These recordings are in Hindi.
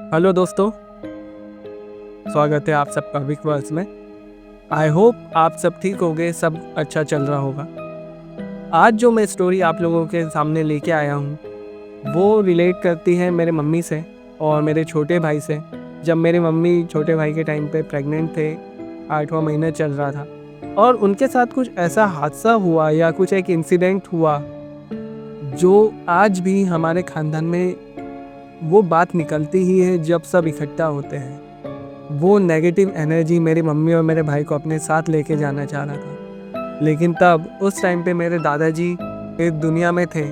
हेलो दोस्तों, स्वागत है आप सबका विक वर्ल्ड में। आई होप आप सब ठीक होंगे, सब अच्छा चल रहा होगा। आज जो मैं स्टोरी आप लोगों के सामने लेके आया हूँ वो रिलेट करती है मेरे मम्मी से और मेरे छोटे भाई से। जब मेरी मम्मी छोटे भाई के टाइम पे प्रेग्नेंट थे, 8वां महीना चल रहा था और उनके साथ कुछ ऐसा हादसा हुआ या कुछ एक इंसिडेंट हुआ जो आज भी हमारे ख़ानदान में वो बात निकलती ही है जब सब इकट्ठा होते हैं। वो नेगेटिव एनर्जी मेरी मम्मी और मेरे भाई को अपने साथ लेके जाना चाह रहा था, लेकिन तब उस टाइम पे मेरे दादाजी इस दुनिया में थे।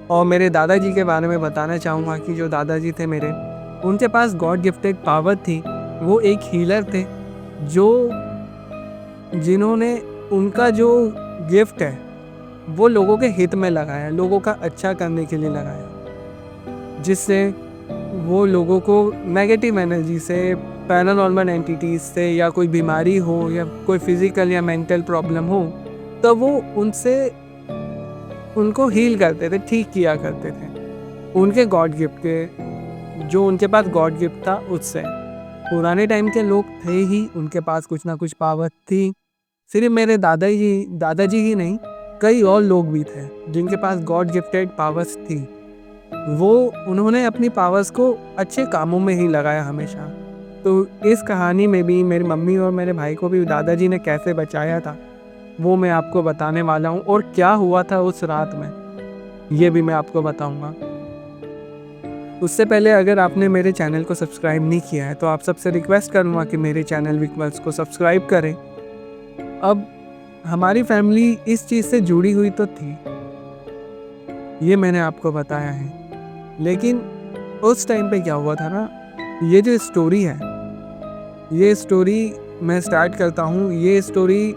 और मेरे दादाजी के बारे में बताना चाहूँगा कि जो दादाजी थे मेरे, उनके पास गॉड गिफ्टेड पावर थी। वो एक हीलर थे जो जिन्होंने उनका जो गिफ्ट है वो लोगों के हित में लगाया, लोगों का अच्छा करने के लिए लगाया, जिससे वो लोगों को नेगेटिव एनर्जी से, पैरानॉर्मल एंटिटीज से या कोई बीमारी हो या कोई फिजिकल या मेंटल प्रॉब्लम हो तो वो उनसे उनको हील करते थे, ठीक किया करते थे उनके गॉड गिफ्ट के, जो उनके पास गॉड गिफ्ट था उससे। पुराने टाइम के लोग थे ही, उनके पास कुछ ना कुछ पावर थी। सिर्फ मेरे दादाजी ही नहीं, कई और लोग भी थे जिनके पास गॉड गिफ्टेड पावर्स थी। वो उन्होंने अपनी पावर्स को अच्छे कामों में ही लगाया हमेशा। तो इस कहानी में भी मेरी मम्मी और मेरे भाई को भी दादाजी ने कैसे बचाया था वो मैं आपको बताने वाला हूँ, और क्या हुआ था उस रात में ये भी मैं आपको बताऊँगा। उससे पहले अगर आपने मेरे चैनल को सब्सक्राइब नहीं किया है तो आप सबसे रिक्वेस्ट करूँगा कि मेरे चैनल विक वर्ल्ड को सब्सक्राइब करें। अब हमारी फैमिली इस चीज़ से जुड़ी हुई तो थी, ये मैंने आपको बताया है, लेकिन उस टाइम पे क्या हुआ था ना, ये जो स्टोरी है, ये स्टोरी मैं स्टार्ट करता हूँ। ये स्टोरी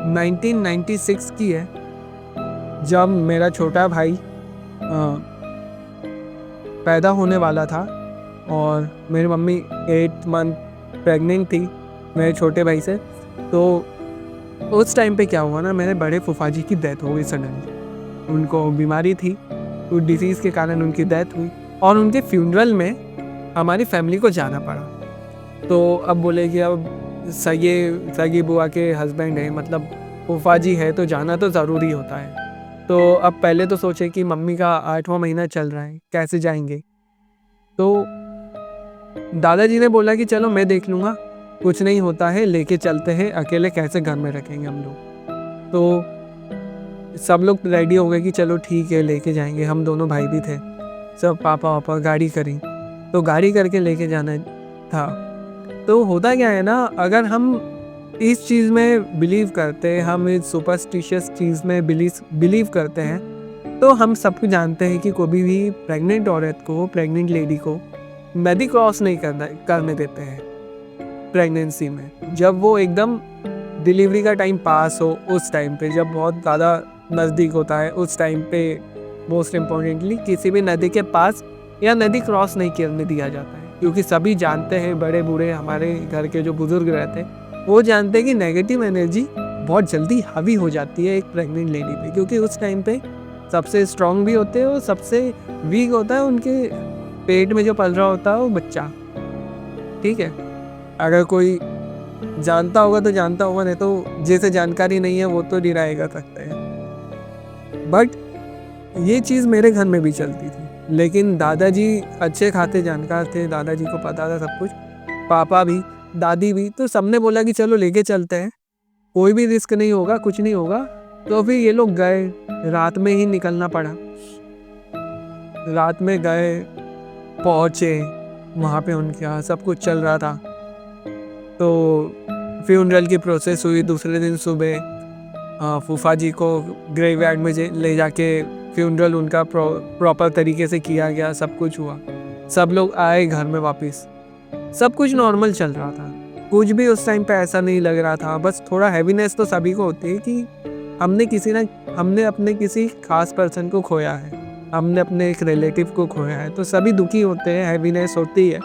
1996 की है, जब मेरा छोटा भाई पैदा होने वाला था और मेरी मम्मी 8 मंथ प्रेग्नेंट थी मेरे छोटे भाई से। तो उस टाइम पे क्या हुआ ना, मेरे बड़े फूफा जी की डेथ हो गई सडनली। उनको बीमारी थी, उस डिसीज़ के कारण उनकी डेथ हुई और उनके फ्यूनरल में हमारी फैमिली को जाना पड़ा। तो अब बोले कि अब सगी बुआ के हस्बैंड है, मतलब फूफा जी है, तो जाना तो ज़रूरी होता है। तो अब पहले तो सोचे कि मम्मी का 8वां महीना चल रहा है, कैसे जाएंगे। तो दादाजी ने बोला कि चलो मैं देख लूँगा, कुछ नहीं होता है, लेके चलते हैं, अकेले कैसे घर में रखेंगे हम लोग। तो सब लोग रेडी हो गए कि चलो ठीक है लेके जाएंगे। हम दोनों भाई भी थे, सब पापा वापा गाड़ी करी, तो गाड़ी करके लेके जाना था। तो होता क्या है ना, अगर हम इस चीज़ में बिलीव करते हैं, हम इस सुपरस्टिशियस चीज़ में बिलीव करते हैं, तो हम सब जानते हैं कि कोई भी प्रेग्नेंट औरत को, प्रेग्नेंट लेडी को नदी क्रॉस नहीं करने देते हैं प्रेगनेंसी में। जब वो एकदम डिलीवरी का टाइम पास हो, उस टाइम पे जब बहुत ज़्यादा नज़दीक होता है, उस टाइम पे मोस्ट इम्पोर्टेंटली किसी भी नदी के पास या नदी क्रॉस नहीं करने दिया जाता है, क्योंकि सभी जानते हैं, बड़े बूढ़े हमारे घर के जो बुजुर्ग रहते हैं वो जानते हैं कि नेगेटिव एनर्जी बहुत जल्दी हावी हो जाती है एक प्रेग्नेंट लेडी पे, क्योंकि उस टाइम पे सबसे स्ट्रांग भी होते हैं और सबसे वीक होता है उनके पेट में जो पल रहा होता है वो बच्चा। ठीक है, अगर कोई जानता होगा तो जानता होगा, नहीं तो जैसे जानकारी नहीं है वो तो डिनाई कर सकते हैं। बट ये चीज़ मेरे घर में भी चलती थी, लेकिन दादाजी अच्छे खाते जानकार थे, दादाजी को पता था सब कुछ, पापा भी, दादी भी। तो सबने बोला कि चलो लेके चलते हैं, कोई भी रिस्क नहीं होगा, कुछ नहीं होगा। तो फिर ये लोग गए, रात में ही निकलना पड़ा। रात में गए, पहुँचे वहाँ पे, उनके यहाँ सब कुछ चल रहा था। तो फ्यूनरल की प्रोसेस हुई। दूसरे दिन सुबह फूफा जी को ग्रेवयार्ड में ले जाके फ्यूनरल उनका प्रॉपर तरीके से किया गया, सब कुछ हुआ। सब लोग आए घर में वापस, सब कुछ नॉर्मल चल रहा था, कुछ भी उस टाइम पे ऐसा नहीं लग रहा था। बस थोड़ा हैवीनेस तो सभी को होती है कि हमने अपने किसी खास पर्सन को खोया है, हमने अपने एक रिलेटिव को खोया है, तो सभी दुखी होते हैं, हैवीनेस होती है।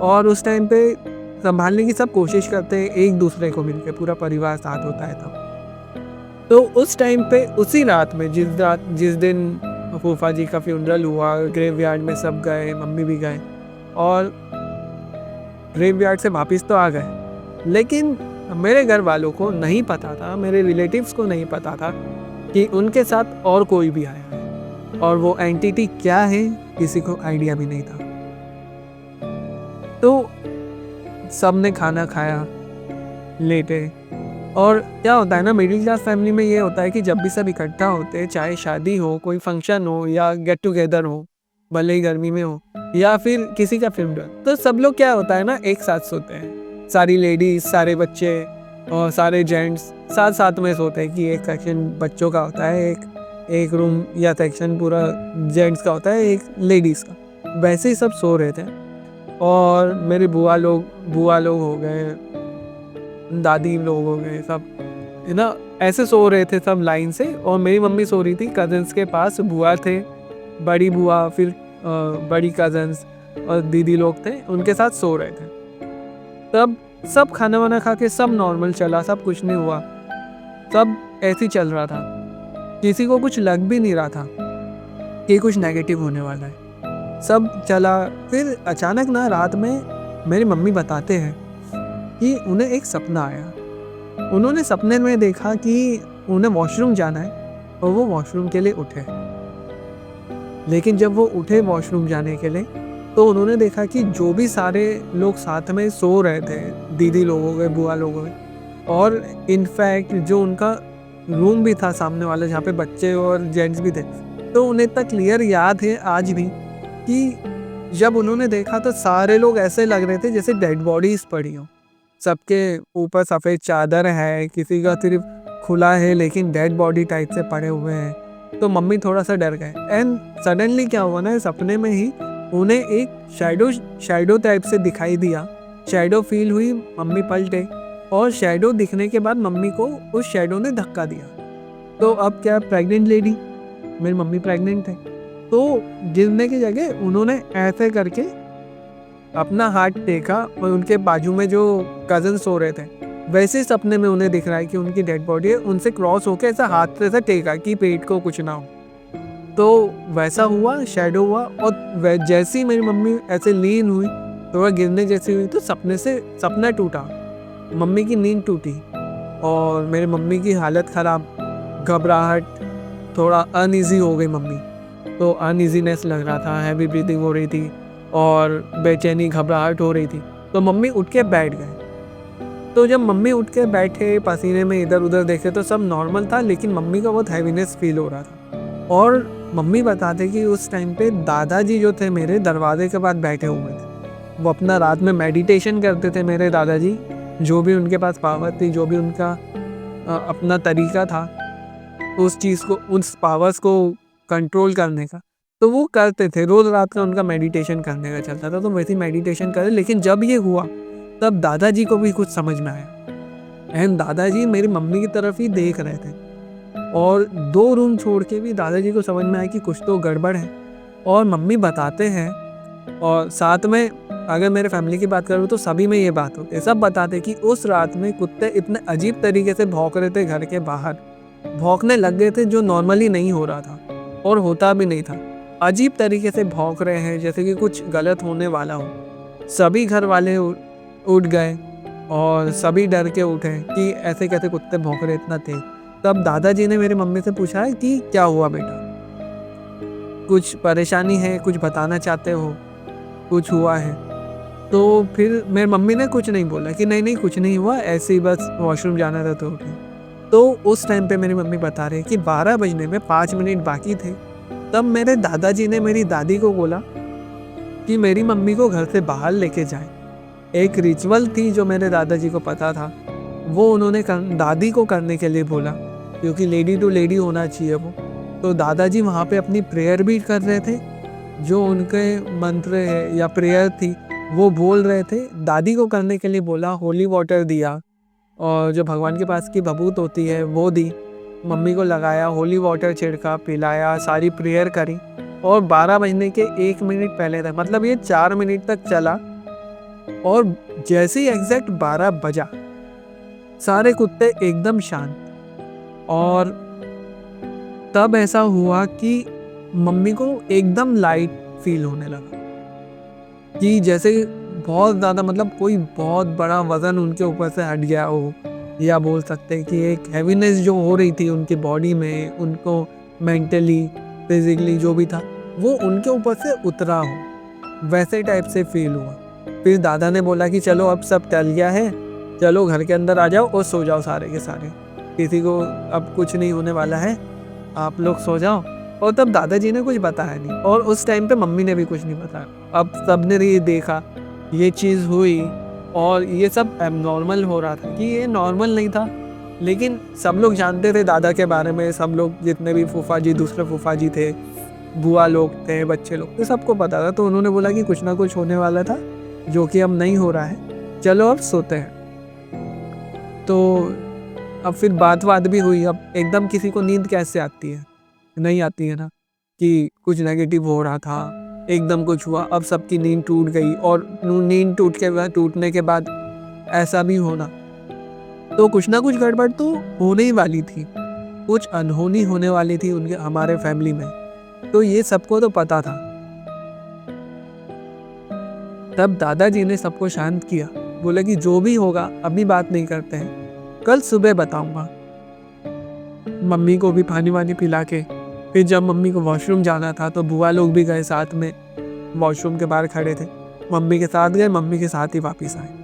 और उस टाइम पे संभालने की सब कोशिश करते हैं, एक दूसरे को मिलकर पूरा परिवार साथ होता है तब। तो उस टाइम पे उसी रात में, जिस दिन फूफा जी का फ्यूनरल हुआ, ग्रेवयार्ड में सब गए, मम्मी भी गए, और ग्रेवयार्ड से वापस तो आ गए, लेकिन मेरे घर वालों को नहीं पता था, मेरे रिलेटिव्स को नहीं पता था कि उनके साथ और कोई भी आया है, और वो एंटिटी क्या है किसी को आइडिया भी नहीं था। तो सबने खाना खाया, लेटे। और क्या होता है ना, मिडिल क्लास फैमिली में ये होता है कि जब भी सब इकट्ठा होते हैं, चाहे शादी हो, कोई फंक्शन हो या गेट टुगेदर हो, भले ही गर्मी में हो या फिर किसी का फिल्म, तो सब लोग क्या होता है ना, एक साथ सोते हैं। सारी लेडीज, सारे बच्चे और सारे जेंट्स साथ साथ में सोते हैं कि एक सेक्शन बच्चों का होता है, एक रूम या सेक्शन पूरा जेंट्स का होता है, एक लेडीज़ का। वैसे ही सब सो रहे थे। और मेरे बुआ लोग हो गए, दादी लोग हो गए, सब है ना, ऐसे सो रहे थे सब लाइन से। और मेरी मम्मी सो रही थी कजन्स के पास, बुआ थे, बड़ी बुआ, फिर बड़ी कजन्स और दीदी लोग थे, उनके साथ सो रहे थे। तब सब खाना वाना खा के सब नॉर्मल चला, सब कुछ नहीं हुआ, सब ऐसे ही चल रहा था। किसी को कुछ लग भी नहीं रहा था कि कुछ नेगेटिव होने वाला है, सब चला। फिर अचानक ना रात में मेरी मम्मी बताते हैं कि उन्हें एक सपना आया। उन्होंने सपने में देखा कि उन्हें वॉशरूम जाना है और वो वॉशरूम के लिए उठे। लेकिन जब वो उठे वॉशरूम जाने के लिए, तो उन्होंने देखा कि जो भी सारे लोग साथ में सो रहे थे, दीदी लोग हो गए, बुआ लोग हो गए, और इनफैक्ट जो उनका रूम भी था सामने वाला जहाँ पे बच्चे और जेंट्स भी थे, तो उन्हें इतना क्लियर याद है आज भी कि जब उन्होंने देखा तो सारे लोग ऐसे लग रहे थे जैसे डेड बॉडीज पड़ी हो। सबके ऊपर सफ़ेद चादर है, किसी का सिर्फ खुला है लेकिन डेड बॉडी टाइप से पड़े हुए हैं। तो मम्मी थोड़ा सा डर गए। एंड सडनली क्या हुआ ना, सपने में ही उन्हें एक शैडो टाइप से दिखाई दिया। शैडो फील हुई, मम्मी पलटे, और शैडो दिखने के बाद मम्मी को उस शैडो ने धक्का दिया। तो अब क्या, प्रेग्नेंट लेडी, मेरी मम्मी प्रेग्नेंट है, तो गिरने की जगह उन्होंने ऐसे करके अपना हाथ टेका और उनके बाजू में जो कजन सो रहे थे, वैसे सपने में उन्हें दिख रहा है कि उनकी डेड बॉडी है, उनसे क्रॉस होके ऐसा हाथ से ऐसा टेका कि पेट को कुछ ना हो। तो वैसा हुआ, शैडो हुआ, और जैसे ही मेरी मम्मी ऐसे लीन हुई, थोड़ा गिरने जैसी हुई, तो सपने से सपना टूटा, मम्मी की नींद टूटी और मेरी मम्मी की हालत ख़राब, घबराहट, थोड़ा अनईजी हो गई मम्मी। तो अनईजीनेस लग रहा था, हैवी ब्रीदिंग हो रही थी और बेचैनी, घबराहट हो रही थी। तो मम्मी उठ के बैठ गए। तो जब मम्मी उठ के बैठे, पसीने में इधर उधर देखे तो सब नॉर्मल था, लेकिन मम्मी का बहुत हैवीनेस फील हो रहा था। और मम्मी बताते कि उस टाइम पे दादाजी जो थे मेरे, दरवाजे के पास बैठे हुए थे। वो अपना रात में मेडिटेशन करते थे मेरे दादाजी, जो भी उनके पास पावर थी, जो भी उनका अपना तरीका था उस चीज़ को, उस पावर्स को कंट्रोल करने का, तो वो करते थे। रोज़ रात का उनका मेडिटेशन करने का चलता था, तो वैसे ही मेडिटेशन करे। लेकिन जब ये हुआ तब दादाजी को भी कुछ समझ में आया। एंड दादाजी मेरी मम्मी की तरफ ही देख रहे थे, और 2 रूम छोड़ के भी दादाजी को समझ में आया कि कुछ तो गड़बड़ है। और मम्मी बताते हैं, और साथ में अगर मेरे फैमिली की बात करूँ तो सभी में ये बात होती है, सब बताते कि उस रात में कुत्ते इतने अजीब तरीके से भौंक रहे थे, घर के बाहर भौंकने लग गए थे, जो नॉर्मली नहीं हो रहा था और होता भी नहीं था। अजीब तरीके से भौंक रहे हैं जैसे कि कुछ गलत होने वाला हो। सभी घर वाले उठ गए और सभी डर के उठे कि ऐसे कैसे कुत्ते भौंक रहे इतना तेज। तब दादाजी ने मेरी मम्मी से पूछा है कि क्या हुआ बेटा, कुछ परेशानी है, कुछ बताना चाहते हो, कुछ हुआ है? तो फिर मेरी मम्मी ने कुछ नहीं बोला कि नहीं नहीं कुछ नहीं हुआ, ऐसे ही बस वॉशरूम जाना था तो उठी। तो उस टाइम पे मेरी मम्मी बता रही कि 12 बजने में 5 मिनट बाकी थे। तब मेरे दादाजी ने मेरी दादी को बोला कि मेरी मम्मी को घर से बाहर लेके जाए। एक रिचुअल थी जो मेरे दादाजी को पता था, वो उन्होंने दादी को करने के लिए बोला, क्योंकि लेडी टू लेडी होना चाहिए वो। तो दादाजी वहाँ पे अपनी प्रेयर भी कर रहे थे, जो उनके मंत्र है या प्रेयर थी वो बोल रहे थे। दादी को करने के लिए बोला, होली वाटर दिया और जो भगवान के पास की भभूत होती है वो दी, मम्मी को लगाया, होली वाटर छिड़का, पिलाया, सारी प्रेयर करी। और 12 बजने के 1 मिनट पहले तक, मतलब ये 4 मिनट तक चला, और जैसे ही एग्जैक्ट 12 बजा, सारे कुत्ते एकदम शांत। और तब ऐसा हुआ कि मम्मी को एकदम लाइट फील होने लगा। कि जैसे बहुत ज़्यादा मतलब कोई बहुत बड़ा वज़न उनके ऊपर से हट गया हो, या बोल सकते हैं कि एक हैवीनेस जो हो रही थी उनकी बॉडी में, उनको मेंटली, फिज़िकली जो भी था, वो उनके ऊपर से उतरा हो, वैसे टाइप से फ़ील हुआ। फिर दादा ने बोला कि चलो अब सब टल गया है, चलो घर के अंदर आ जाओ और सो जाओ सारे के सारे, किसी को अब कुछ नहीं होने वाला है, आप लोग सो जाओ। और तब दादाजी ने कुछ बताया नहीं, और उस टाइम पे मम्मी ने भी कुछ नहीं बताया। अब सबने ये देखा, ये चीज़ हुई, और ये सब एबनॉर्मल हो रहा था कि ये नॉर्मल नहीं था, लेकिन सब लोग जानते थे दादा के बारे में, सब लोग जितने भी फूफा जी, दूसरे फूफा जी थे, बुआ लोग थे, बच्चे लोग थे, सबको पता था। तो उन्होंने बोला कि कुछ ना कुछ होने वाला था जो कि अब नहीं हो रहा है, चलो अब सोते हैं। तो अब फिर बात भी हुई। अब एकदम किसी को नींद कैसे आती है, नहीं आती है ना, कि कुछ नेगेटिव हो रहा था, एकदम कुछ हुआ, अब सबकी नींद टूट गई, और नींद टूटने के बाद ऐसा भी होना, तो कुछ ना कुछ गड़बड़ तो होने ही वाली थी, कुछ अनहोनी होने वाली थी उनके हमारे फैमिली में। तो ये सबको तो पता था। तब दादाजी ने सबको शांत किया, बोले कि जो भी होगा अभी बात नहीं करते हैं, कल सुबह बताऊंगा। मम्मी को भी पानी वानी पिला के, फिर जब मम्मी को वॉशरूम जाना था तो बुआ लोग भी गए साथ में, वॉशरूम के बाहर खड़े थे, मम्मी के साथ गए, मम्मी के साथ ही वापस आए।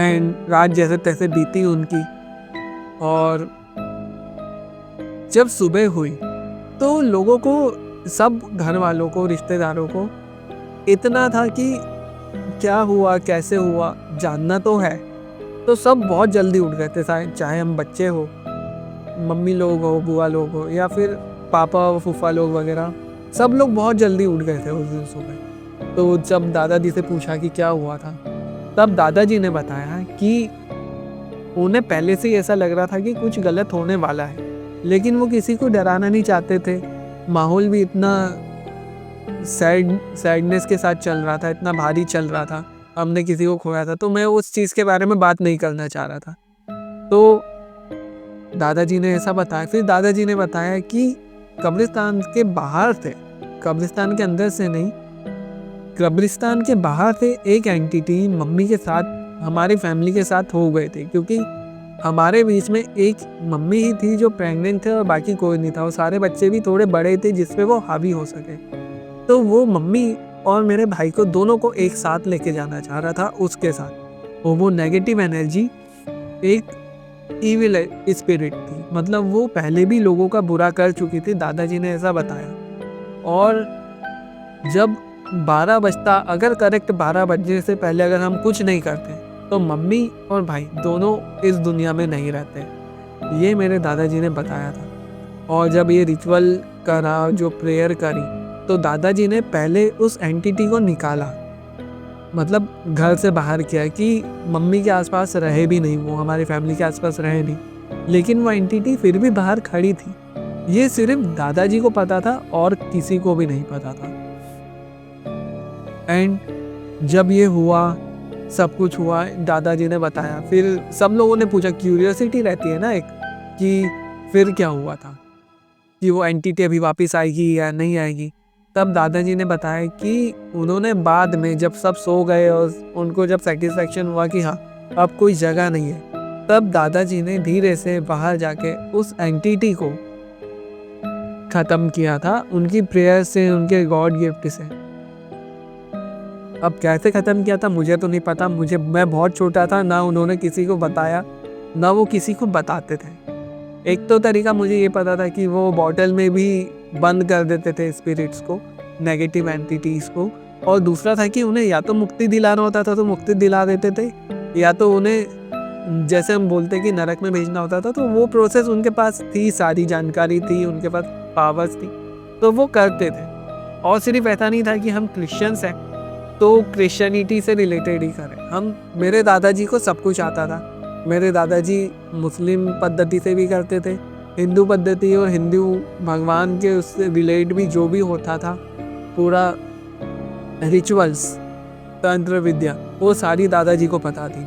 एंड रात जैसे तैसे बीती उनकी। और जब सुबह हुई तो लोगों को, सब घर वालों को, रिश्तेदारों को इतना था कि क्या हुआ, कैसे हुआ, जानना तो है। तो सब बहुत जल्दी उठ गए थे, चाहे हम बच्चे हो, मम्मी लोग हो, बुआ लोग हो, या फिर पापा फूफा लोग वगैरह, सब लोग बहुत जल्दी उठ गए थे उस दिन सुबह। तो जब दादाजी से पूछा कि क्या हुआ था, तब दादाजी ने बताया कि उन्हें पहले से ही ऐसा लग रहा था कि कुछ गलत होने वाला है, लेकिन वो किसी को डराना नहीं चाहते थे। माहौल भी इतना सैडनेस के साथ चल रहा था, इतना भारी चल रहा था, हमने किसी को खोया था, तो मैं उस चीज़ के बारे में बात नहीं करना चाह रहा था। तो दादाजी ने ऐसा बताया। फिर दादाजी ने बताया कि कब्रिस्तान के बाहर थे, कब्रिस्तान के अंदर से नहीं, कब्रिस्तान के बाहर से एक एंटिटी मम्मी के साथ, हमारी फैमिली के साथ हो गए थे, क्योंकि हमारे बीच में एक मम्मी ही थी जो प्रेग्नेंट थे और बाकी कोई नहीं था, और सारे बच्चे भी थोड़े बड़े थे जिसपे वो हावी हो सके। तो वो मम्मी और मेरे भाई को दोनों को एक साथ लेके जाना चाह रहा था उसके साथ। और वो नेगेटिव एनर्जी एक इविल स्पिरिट थी, मतलब वो पहले भी लोगों का बुरा कर चुकी थी, दादाजी ने ऐसा बताया। और जब 12 बजता, अगर करेक्ट 12 बजने से पहले अगर हम कुछ नहीं करते तो मम्मी और भाई दोनों इस दुनिया में नहीं रहते, ये मेरे दादाजी ने बताया था। और जब ये रिचुअल करा, जो प्रेयर करी, तो दादाजी ने पहले उस एंटिटी को निकाला, मतलब घर से बाहर किया कि मम्मी के आसपास रहे भी नहीं, वो हमारी फैमिली के आसपास रहे नहीं, लेकिन वो एंटिटी फिर भी बाहर खड़ी थी। ये सिर्फ दादाजी को पता था और किसी को भी नहीं पता था। एंड जब ये हुआ, सब कुछ हुआ, दादाजी ने बताया, फिर सब लोगों ने पूछा, क्यूरियोसिटी रहती है ना एक, कि फिर क्या हुआ था, कि वो एंटिटी अभी वापस आएगी या नहीं आएगी। तब दादाजी ने बताया कि उन्होंने बाद में जब सब सो गए और उनको जब सेटिस्फेक्शन हुआ कि हाँ अब कोई जगह नहीं है, तब दादाजी ने धीरे से बाहर जाके उस एंटिटी को ख़त्म किया था, उनकी प्रेयर से, उनके गॉड गिफ्ट से। अब कैसे ख़त्म किया था मुझे तो नहीं पता, मैं बहुत छोटा था, ना उन्होंने किसी को बताया, ना वो किसी को बताते थे। एक तो तरीका मुझे ये पता था कि वो बॉटल में भी बंद कर देते थे स्पिरिट्स को, नेगेटिव एंटिटीज़ को, और दूसरा था कि उन्हें या तो मुक्ति दिलाना होता था तो मुक्ति दिला देते थे, या तो उन्हें जैसे हम बोलते कि नरक में भेजना होता था, तो वो प्रोसेस उनके पास थी, सारी जानकारी थी, उनके पास पावर्स थी, तो वो करते थे। और सिर्फ ऐसा नहीं था कि हम क्रिश्चियंस हैं तो क्रिश्चियनिटी से रिलेटेड ही करें, हम, मेरे दादाजी को सब कुछ आता था। मेरे दादाजी मुस्लिम पद्धति से भी करते थे, हिंदू पद्धति और हिंदू भगवान के उससे रिलेट भी जो भी होता था, पूरा रिचुअल्स, तंत्र विद्या, वो सारी दादाजी को पता थी।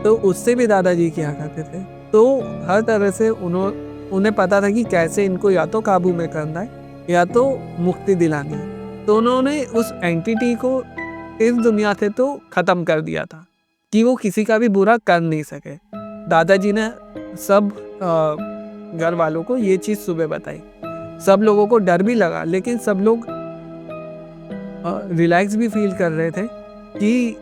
तो उससे भी दादाजी किया करते थे। तो हर तरह से उन्हें पता था कि कैसे इनको या तो काबू में करना है या तो मुक्ति दिलानी है। तो उन्होंने उस एंटिटी को इस दुनिया से तो ख़त्म कर दिया था कि वो किसी का भी बुरा कर नहीं सके। दादाजी ने सब घर वालों को ये चीज़ सुबह बताई। सब लोगों को डर भी लगा, लेकिन सब लोग रिलैक्स भी फील कर रहे थे कि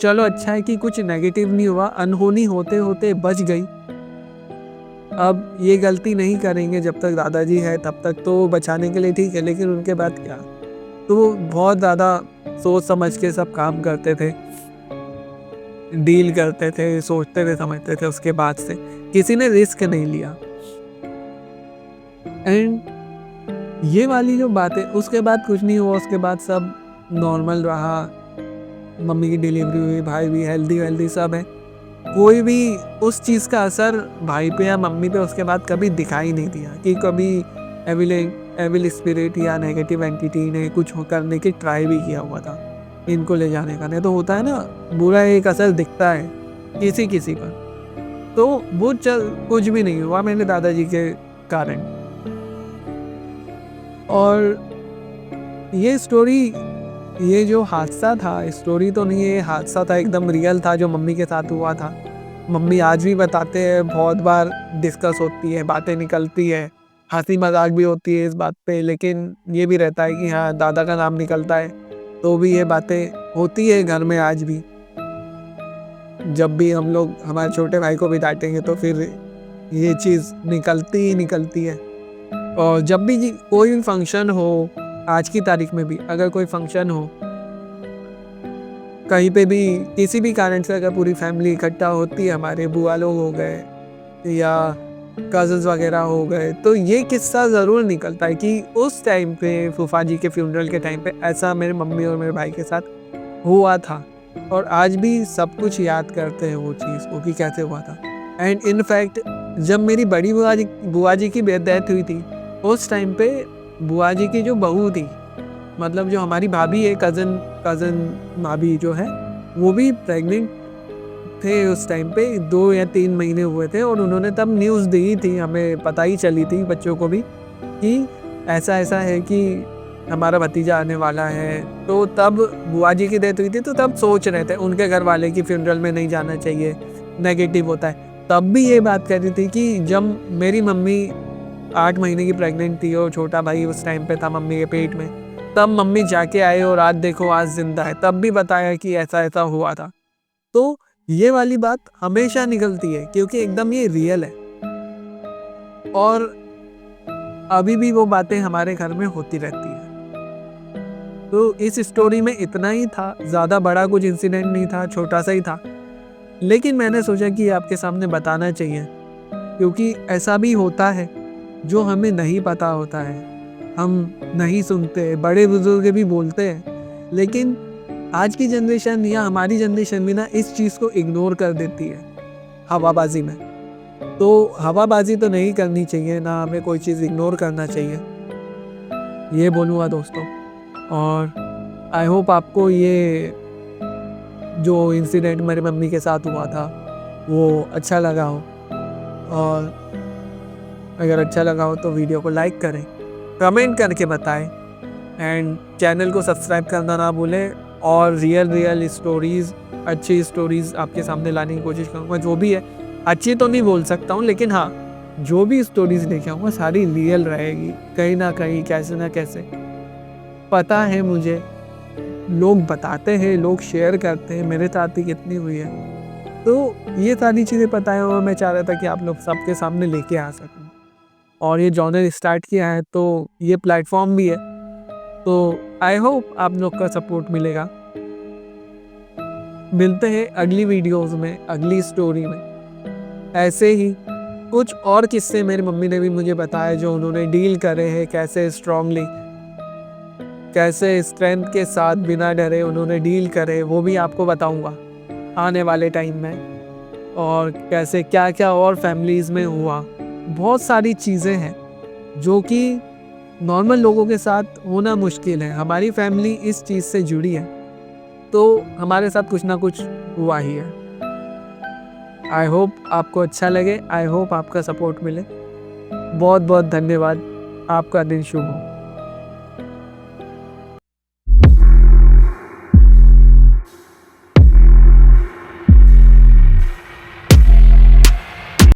चलो अच्छा है कि कुछ नेगेटिव नहीं हुआ, अनहोनी होते होते बच गई। अब ये गलती नहीं करेंगे, जब तक दादाजी है तब तक तो बचाने के लिए ठीक है, लेकिन उनके बाद क्या। तो वो बहुत ज़्यादा सोच समझ के सब काम करते थे, डील करते थे, सोचते थे, समझते थे। उसके बाद से किसी ने रिस्क नहीं लिया। एंड ये वाली जो बात है, उसके बाद कुछ नहीं हुआ। उसके बाद सब नॉर्मल रहा। मम्मी की डिलीवरी हुई, भाई भी हेल्दी सब है। कोई भी उस चीज़ का असर भाई पे या मम्मी पे उसके बाद कभी दिखाई नहीं दिया कि कभी एविल स्पिरिट या नेगेटिव एंटिटी ने कुछ करने की ट्राई भी किया हुआ था इनको ले जाने का। नहीं तो होता है ना, बुरा एक असर दिखता है किसी किसी पर, तो वो कुछ भी नहीं हुआ मेरे दादाजी के कारण। और ये स्टोरी, ये जो हादसा था, स्टोरी तो नहीं है, ये हादसा था, एकदम रियल था जो मम्मी के साथ हुआ था। मम्मी आज भी बताते हैं, बहुत बार डिस्कस होती है, बातें निकलती है, हंसी मजाक भी होती है इस बात पे, लेकिन ये भी रहता है कि हाँ दादा का नाम निकलता है तो भी ये बातें होती है घर में आज भी। जब भी हम लोग हमारे छोटे भाई को भी डांटेंगे तो फिर ये चीज़ निकलती ही निकलती है। और जब भी कोई भी फंक्शन हो, आज की तारीख में भी अगर कोई फंक्शन हो कहीं पे भी, किसी भी कारण से अगर पूरी फैमिली इकट्ठा होती है, हमारे बुआ लोग हो गए या कज़न्स वगैरह हो गए, तो ये किस्सा ज़रूर निकलता है कि उस टाइम पे फूफा जी के फ्यूनरल के टाइम पे ऐसा मेरे मम्मी और मेरे भाई के साथ हुआ था। और आज भी सब कुछ याद करते हैं वो चीज़ को कि कैसे हुआ था। एंड इनफैक्ट जब मेरी बड़ी बुआ जी की डेथ हुई थी, उस टाइम पे बुआ जी की जो बहू थी, मतलब जो हमारी भाभी है, कज़न भाभी जो है, वो भी प्रेग्नेंट थे उस टाइम पे। 2 या 3 महीने हुए थे और उन्होंने तब न्यूज़ दी थी, हमें पता ही चली थी बच्चों को भी कि ऐसा ऐसा है कि हमारा भतीजा आने वाला है। तो तब बुआ जी की डेथ हुई थी, तो तब सोच रहे थे उनके घर वाले कि फ्यूनरल में नहीं जाना चाहिए, नेगेटिव होता है। तब भी ये बात कर रही थी कि जब मेरी मम्मी 8 महीने की प्रेग्नेंट थी और छोटा भाई उस टाइम पे था मम्मी के पेट में, तब मम्मी जाके आए और आज देखो आज जिंदा है। तब भी बताया कि ऐसा ऐसा हुआ था। तो ये वाली बात हमेशा निकलती है क्योंकि एकदम ये रियल है और अभी भी वो बातें हमारे घर में होती रहती है। तो इस स्टोरी में इतना ही था, ज़्यादा बड़ा कुछ इंसिडेंट नहीं था, छोटा सा ही था, लेकिन मैंने सोचा कि आपके सामने बताना चाहिए क्योंकि ऐसा भी होता है जो हमें नहीं पता होता है, हम नहीं सुनते, बड़े बुजुर्ग भी बोलते हैं, लेकिन आज की जनरेशन या हमारी जनरेशन भी ना इस चीज़ को इग्नोर कर देती है हवाबाजी में। तो हवाबाजी तो नहीं करनी चाहिए, ना हमें कोई चीज़ इग्नोर करना चाहिए, ये बोलूँगा दोस्तों। और आई होप आपको ये जो इंसिडेंट मेरी मम्मी के साथ हुआ था वो अच्छा लगा हो, और अगर अच्छा लगा हो तो वीडियो को लाइक करें, कमेंट करके बताएं एंड चैनल को सब्सक्राइब करना ना भूलें। और रियल स्टोरीज़, अच्छी स्टोरीज़ आपके सामने लाने की कोशिश करूँगा। जो भी है, अच्छी तो नहीं बोल सकता हूँ, लेकिन हाँ जो भी स्टोरीज़ लेके आऊँगा सारी रियल रहेगी, कहीं ना कहीं कैसे ना कैसे। पता है मुझे, लोग बताते हैं, लोग शेयर करते हैं, मेरे साथ ही कितनी हुई है। तो ये सारी चीज़ें पता है और मैं चाह रहा था कि आप लोग सबके सामने लेके आ सकूँ। और ये जॉनर स्टार्ट किया है तो ये प्लेटफॉर्म भी है, तो आई होप आप लोग का सपोर्ट मिलेगा। मिलते हैं अगली वीडियोस में, अगली स्टोरी में। ऐसे ही कुछ और किस्से मेरी मम्मी ने भी मुझे बताया जो उन्होंने डील करे हैं, कैसे स्ट्रांगली, कैसे स्ट्रेंथ के साथ बिना डरे उन्होंने डील करे, वो भी आपको बताऊंगा आने वाले टाइम में। और कैसे क्या क्या और फैमिलीज़ में हुआ, बहुत सारी चीज़ें हैं जो कि नॉर्मल लोगों के साथ होना मुश्किल है। हमारी फैमिली इस चीज़ से जुड़ी है, तो हमारे साथ कुछ ना कुछ हुआ ही है। आई होप आपको अच्छा लगे, आई होप आपका सपोर्ट मिले। बहुत बहुत धन्यवाद, आपका दिन शुभ हो।